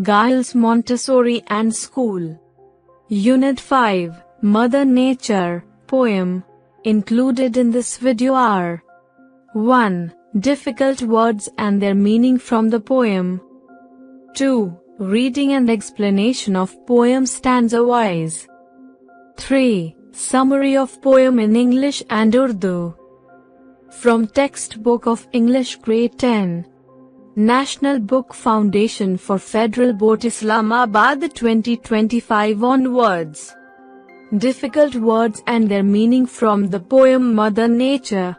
Giles Montessori and School. Unit 5, Mother Nature, Poem. Included in this video are 1. Difficult words and their meaning from the poem. 2. Reading and explanation of poem stanza-wise. 3. Summary of poem in English and Urdu. From Textbook of English Grade 10. National Book Foundation for Federal Board Islamabad 2025 onwards. Difficult words and their meaning from the poem Mother Nature.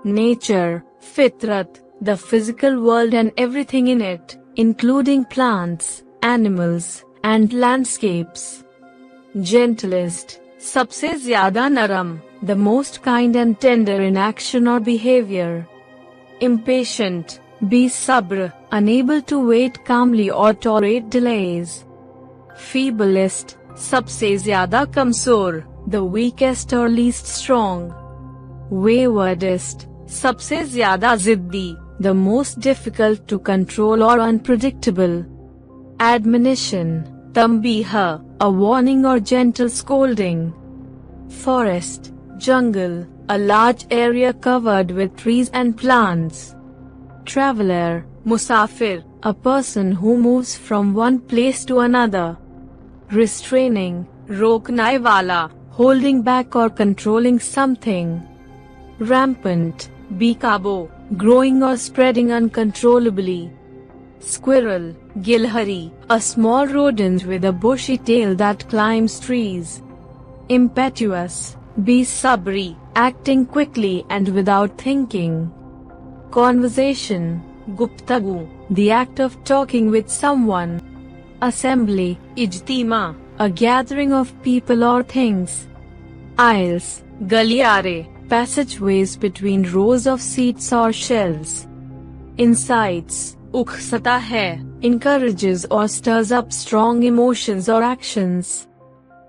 Nature, Fitrat, the physical world and everything in it, including plants, animals, and landscapes. Gentlest, सबसे ज़्यादा नरम, the most kind and tender in action or behavior. Impatient, बेसब्र, unable to wait calmly or tolerate delays. Feeblest, सबसे ज़्यादा कमज़ोर, the weakest or least strong. Waywardest, सबसे ज़्यादा ज़िद्दी, the most difficult to control or unpredictable. Admonition, तंबीह, a warning or gentle scolding. Forest, jungle, a large area covered with trees and plants. Traveler, musafir, a person who moves from one place to another. Restraining, रोकने वाला, holding back or controlling something. Rampant, बेकाबू, growing or spreading uncontrollably. Squirrel, गिलहरी, a small rodent with a bushy tail that climbs trees. Impetuous, बेसब्री, acting quickly and without thinking. Conversation, गुफ्तगू, the act of talking with someone. Assembly, इज्तिमा, a gathering of people or things. Aisles, गलियारे, passageways between rows of seats or shelves. Incites, उकसाता है, encourages or stirs up strong emotions or actions.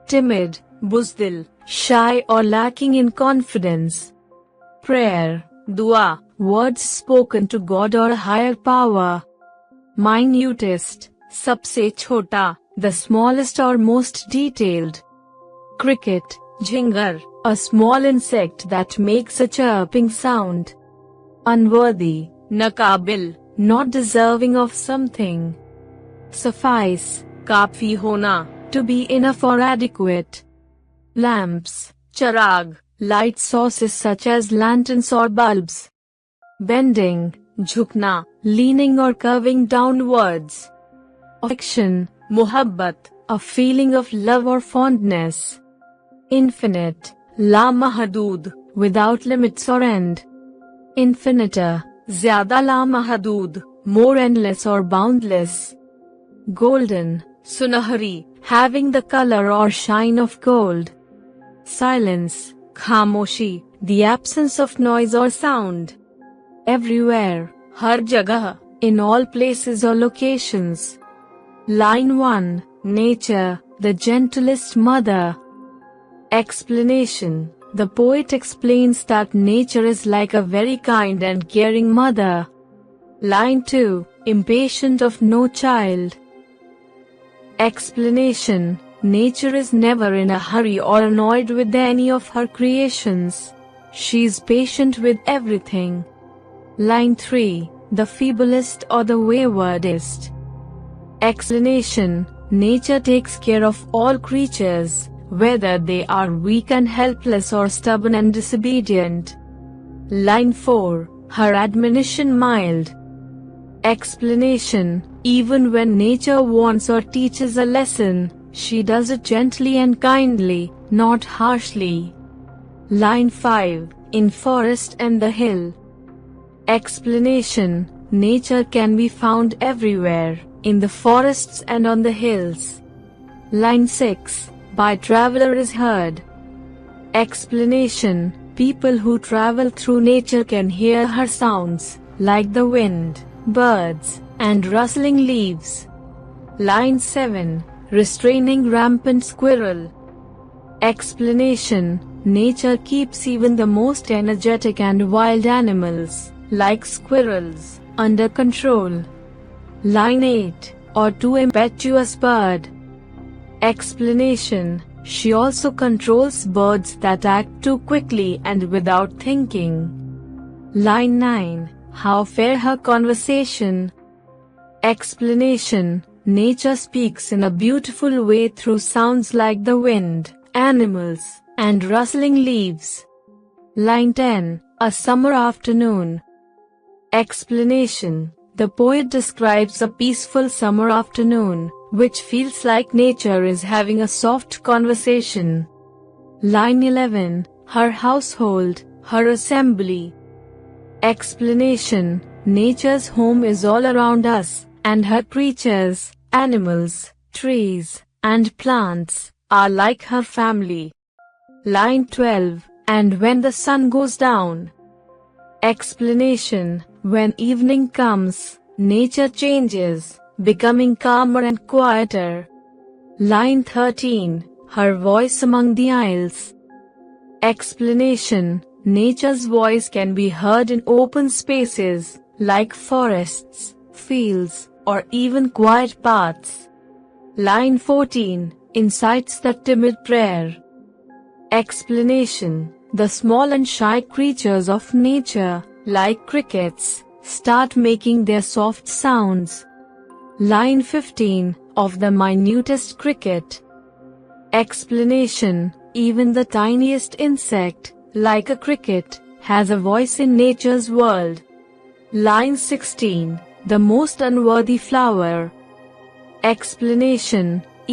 Timid, बुज़दिल, shy or lacking in confidence. Prayer, दुआ, words spoken to God or a higher power. Minutest, सबसे छोटा, the smallest or most detailed. Cricket, Jhingar, a small insect that makes a chirping sound. Unworthy, नाकाबिल, not deserving of something. Suffice, काफी होना, to be enough or adequate. Lamps, charag, light sources such as lanterns or bulbs. Bending, झुकना, leaning or curving downwards. Affection, मोहब्बत, a feeling of love or fondness. Infinite, लामहदूद, without limits or end. Infinitor, ज़्यादा लामहदूद, more endless or boundless. Golden, सुनहरी, having the color or shine of gold. Silence, खामोशी, the absence of noise or sound. Everywhere, हर जगह, in all places or locations. Line 1, Nature, the gentlest mother. Explanation, the poet explains that nature is like a very kind and caring mother. Line 2, Impatient of no child. Explanation, nature is never in a hurry or annoyed with any of her creations. She is patient with everything. Line 3, the feeblest or the waywardest. Explanation, nature takes care of all creatures, whether they are weak and helpless or stubborn and disobedient. Line 4, her admonition mild. Explanation, even when nature warns or teaches a lesson, she does it gently and kindly, not harshly. Line 5, in forest and the hill. Explanation, nature can be found everywhere, in the forests and on the hills. Line 6, by traveler is heard. Explanation, people who travel through nature can hear her sounds, like the wind, birds, and rustling leaves. Line 7, restraining rampant squirrel. Explanation, nature keeps even the most energetic and wild animals, like squirrels, under control. Line 8, or too impetuous bird. Explanation: she also controls birds that act too quickly and without thinking. Line 9. How fair her conversation. Explanation: nature speaks in a beautiful way through sounds like the wind, animals, and rustling leaves. Line 10. A summer afternoon. Explanation: the poet describes a peaceful summer afternoon, which feels like nature is having a soft conversation. Line 11. Her household, her assembly. Explanation: nature's home is all around us, and her creatures, animals, trees, and plants, are like her family. Line 12. And when the sun goes down. Explanation: when evening comes, nature changes, becoming calmer and quieter. Line 13. Her voice among the isles. Explanation: nature's voice can be heard in open spaces, like forests, fields, or even quiet paths. Line 14. Incites the timid prayer. Explanation: the small and shy creatures of nature, like crickets, start making their soft sounds. Line 15. Of the minutest cricket. Explanation: even the tiniest insect, like a cricket, has a voice in nature's world. Line 16. The most unworthy flower. Explanation: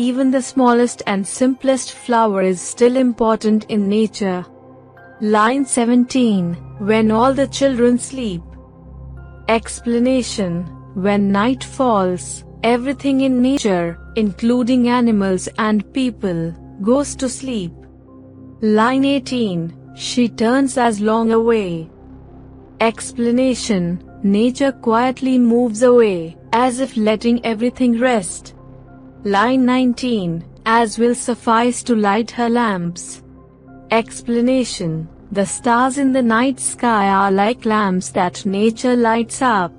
even the smallest and simplest flower is still important in nature. Line 17. When all the children sleep. Explanation: when night falls, everything in nature, including animals and people, goes to sleep. Line 18. She turns as long away. Explanation: nature quietly moves away, as if letting everything rest. Line 19. As will suffice to light her lamps. Explanation: the stars in the night sky are like lamps that nature lights up.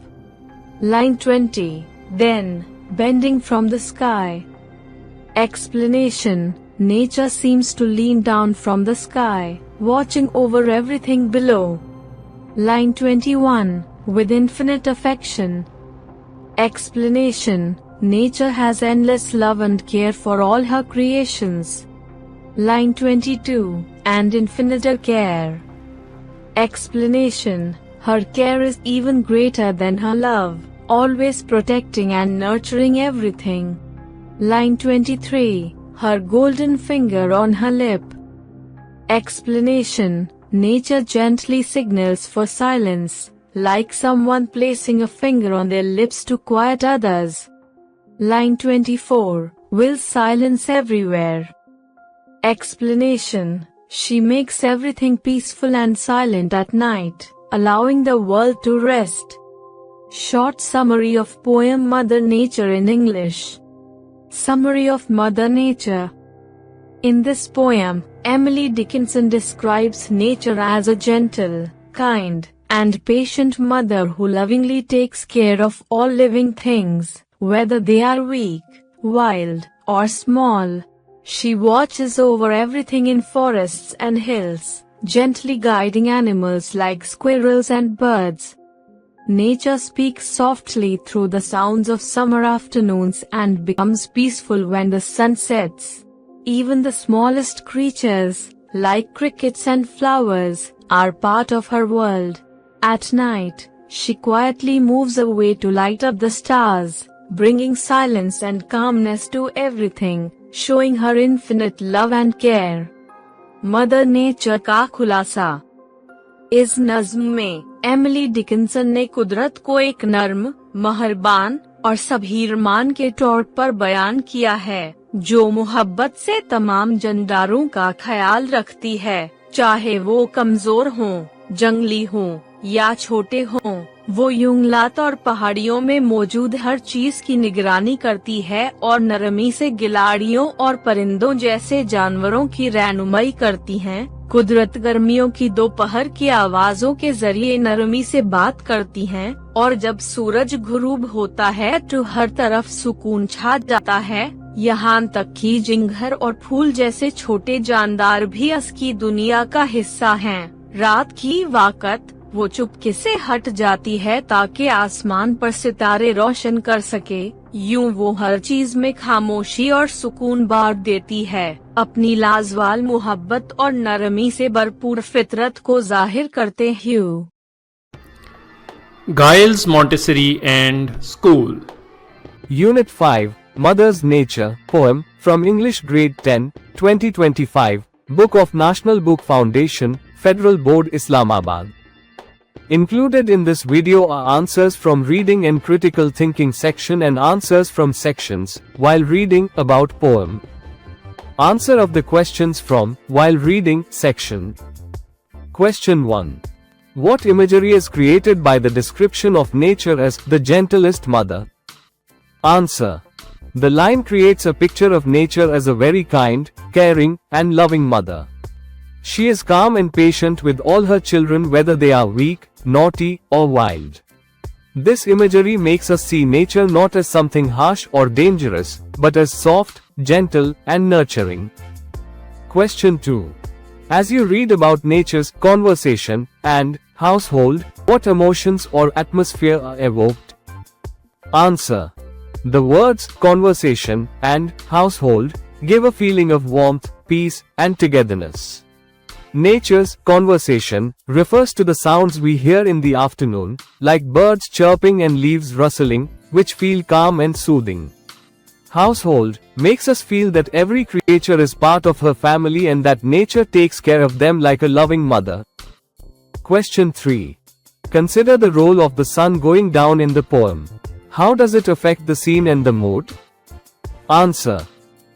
Line 20. Then, bending from the sky. Explanation: nature seems to lean down from the sky, watching over everything below. Line 21. With infinite affection. Explanation: nature has endless love and care for all her creations. Line 22. And infinite care. Explanation: her care is even greater than her love, always protecting and nurturing everything. Line 23. Her golden finger on her lip. Explanation: nature gently signals for silence, like someone placing a finger on their lips to quiet others. Line 24. Will silence everywhere. Explanation: she makes everything peaceful and silent at night, allowing the world to rest. Short summary of poem Mother Nature in English. Summary of Mother Nature. In this poem, Emily Dickinson describes nature as a gentle, kind, and patient mother who lovingly takes care of all living things, whether they are weak, wild, or small. She watches over everything in forests and hills, gently guiding animals like squirrels and birds. Nature speaks softly through the sounds of summer afternoons and becomes peaceful when the sun sets. Even the smallest creatures, like crickets and flowers, are part of her world. At night, she quietly moves away to light up the stars, bringing silence and calmness to everything, showing her infinite love and care. Mother nature का खुलासा। इस नज्म में Emily Dickinson ने कुदरत को एक नर्म, मेहरबान और सबहीरमान के तौर पर बयान किया है, जो मोहब्बत से तमाम जानदारों का ख्याल रखती है, चाहे वो कमजोर हों, जंगली हों या छोटे हों। वो जंगलात और पहाड़ियों में मौजूद हर चीज की निगरानी करती है और नरमी से गिलाड़ियों और परिंदों जैसे जानवरों की रहनुमाई करती है। कुदरत गर्मियों की दोपहर की आवाजों के जरिए नरमी से बात करती है और जब सूरज गुरूब होता है तो हर तरफ सुकून छा जाता है, यहाँ तक कि जिंघर और फूल जैसे छोटे जानदार भी उसकी दुनिया का हिस्सा हैं। रात की वक़्त वो चुपके से हट जाती है ताकि आसमान पर सितारे रोशन कर सके। यूं वो हर चीज में खामोशी और सुकून बांट देती है, अपनी लाजवाल मोहब्बत और नरमी से भरपूर फितरत को जाहिर करते हुए। Giles Montessori and School. Unit 5, Mother's Nature, poem, from English Grade 10, 2025, Book of National Book Foundation, Federal Board, Islamabad. Included in this video are answers from reading and critical thinking section and answers from sections, while reading, about poem. Answer of the questions from, while reading, section. Question 1. What imagery is created by the description of nature as the gentlest mother? Answer. The line creates a picture of nature as a very kind, caring, and loving mother. She is calm and patient with all her children whether they are weak, naughty, or wild. This imagery makes us see nature not as something harsh or dangerous, but as soft, gentle, and nurturing. Question 2. As you read about nature's conversation and household, what emotions or atmosphere are evoked? Answer. The words conversation and household give a feeling of warmth, peace, and togetherness. Nature's conversation refers to the sounds we hear in the afternoon, like birds chirping and leaves rustling, which feel calm and soothing. Household makes us feel that every creature is part of her family and that nature takes care of them like a loving mother. Question 3. Consider the role of the sun going down in the poem. How does it affect the scene and the mood? Answer.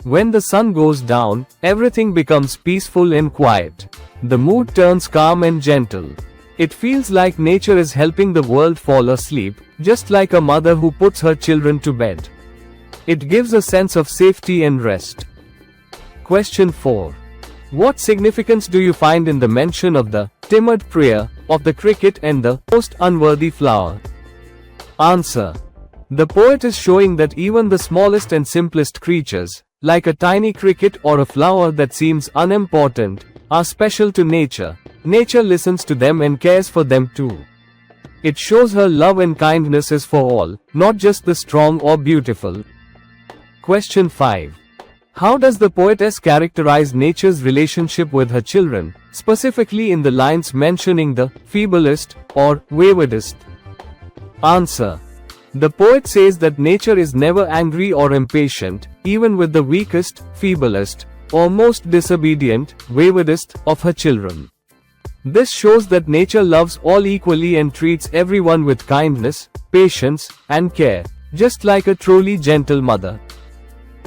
When the sun goes down, everything becomes peaceful and quiet. The mood turns calm and gentle. It feels like nature is helping the world fall asleep, just like a mother who puts her children to bed. It gives a sense of safety and rest. Question 4. What significance do you find in the mention of the timid prayer of the cricket and the most unworthy flower? Answer. The poet is showing that even the smallest and simplest creatures, like a tiny cricket or a flower that seems unimportant, are special to nature. Nature listens to them and cares for them too. It shows her love and kindness is for all, not just the strong or beautiful. Question 5. How does the poetess characterize nature's relationship with her children, specifically in the lines mentioning the feeblest or waywardest? Answer. The poet says that nature is never angry or impatient, even with the weakest, feeblest, or most disobedient, waywardest of her children. This shows that nature loves all equally and treats everyone with kindness, patience, and care, just like a truly gentle mother.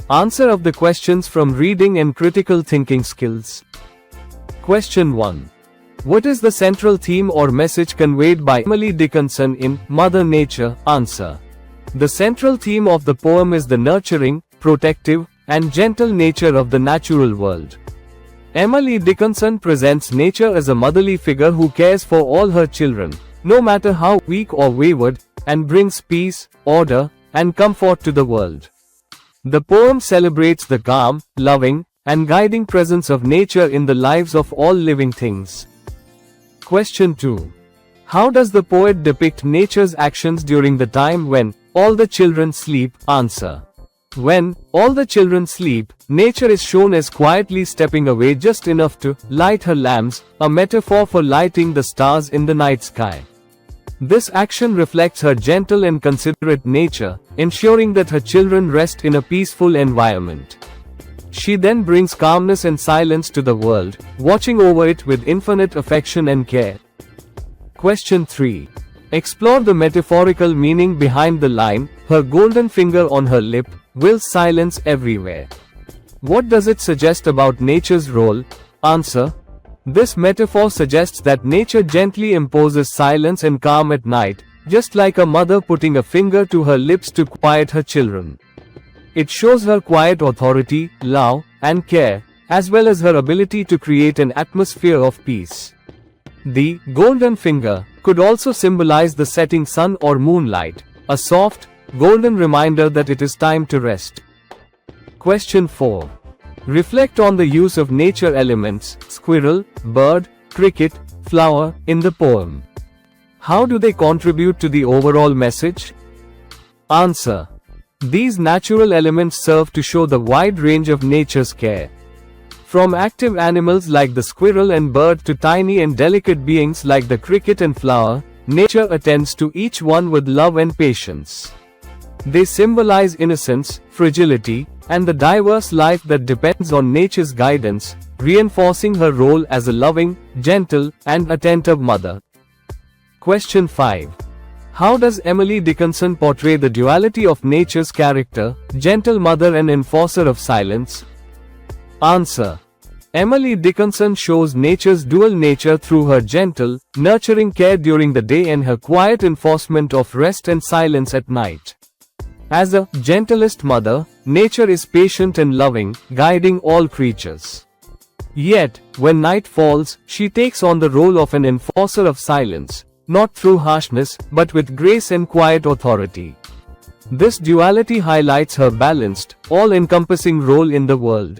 Answer of the questions from reading and critical thinking skills. Question 1. What is the central theme or message conveyed by Emily Dickinson in Mother Nature? Answer. The central theme of the poem is the nurturing, protective, and gentle nature of the natural world. Emily Dickinson presents nature as a motherly figure who cares for all her children, no matter how weak or wayward, and brings peace, order, and comfort to the world. The poem celebrates the calm, loving, and guiding presence of nature in the lives of all living things. Question 2. How does the poet depict nature's actions during the time when all the children sleep? Answer. When all the children sleep, nature is shown as quietly stepping away just enough to light her lamps, a metaphor for lighting the stars in the night sky. This action reflects her gentle and considerate nature, ensuring that her children rest in a peaceful environment. She then brings calmness and silence to the world, watching over it with infinite affection and care. Question 3. Explore the metaphorical meaning behind the line, her golden finger on her lip, wills silence everywhere. What does it suggest about nature's role? Answer. This metaphor suggests that nature gently imposes silence and calm at night, just like a mother putting a finger to her lips to quiet her children. It shows her quiet authority, love, and care, as well as her ability to create an atmosphere of peace. The golden finger could also symbolize the setting sun or moonlight, a soft, golden reminder that it is time to rest. Question 4. Reflect on the use of nature elements, squirrel, bird, cricket, flower, in the poem. How do they contribute to the overall message? Answer. These natural elements serve to show the wide range of nature's care. From active animals like the squirrel and bird to tiny and delicate beings like the cricket and flower, nature attends to each one with love and patience. They symbolize innocence, fragility, and the diverse life that depends on nature's guidance, reinforcing her role as a loving, gentle, and attentive mother. Question 5. How does Emily Dickinson portray the duality of nature's character, gentle mother and enforcer of silence? Answer. Emily Dickinson shows nature's dual nature through her gentle, nurturing care during the day and her quiet enforcement of rest and silence at night. As a gentlest mother, nature is patient and loving, guiding all creatures. Yet, when night falls, she takes on the role of an enforcer of silence, not through harshness, but with grace and quiet authority. This duality highlights her balanced, all-encompassing role in the world.